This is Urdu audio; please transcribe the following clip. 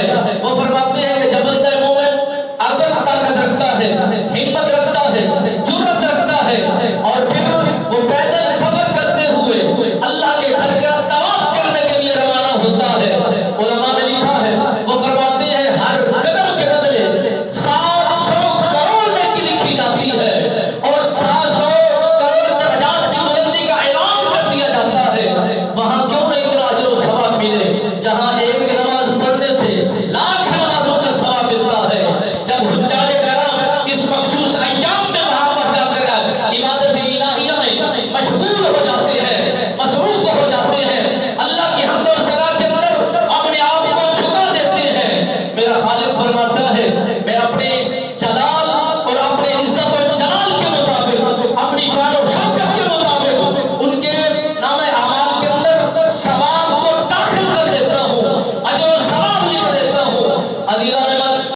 ہے۔ وہ فرماتے ہیں کہ جب بندہ مومن اگر طاقت رکھتا ہے، ہمت رکھتا ہے، جرأت رکھتا ہے، اور پھر وہ پیدل سفر کرتے ہوئے اللہ کے گھر کا طواف کرنے کے لیے روانہ ہوتا ہے، علماء نے لکھا ہے، وہ فرماتے ہیں ہر قدم کے بدلے 700 کروڑ نیکی لکھی جاتی ہے، اور 700 کروڑ درجات کی بلندی کا اعلان کر دیا جاتا ہے۔ وہاں کیوں نہیں اتنا اجر و ثواب ملے جہاں ایک نماز پڑھنے سے لاکھ نمازوں کا ثواب ملتا ہے۔ جب حجاج کرام اس مخصوص ایام میں وہاں پر جا کر عبادت الہیہ میں مشغول ہو جاتے ہیں، مصروف ہو جاتے ہیں، اللہ کی حمد و ثنا کے اندر اپنے آپ کو جھکا دیتے ہیں، میرا خالق فرماتا ہے میں اپنے جلال اور اپنے عزت و جلال کے مطابق، اپنی شان و شوکت کے مطابق ان کے نام اعمال کے اندر ثواب کو داخل کر دیتا ہوں، اجر و ثواب لکھ دیتا ہوں۔ عزیزان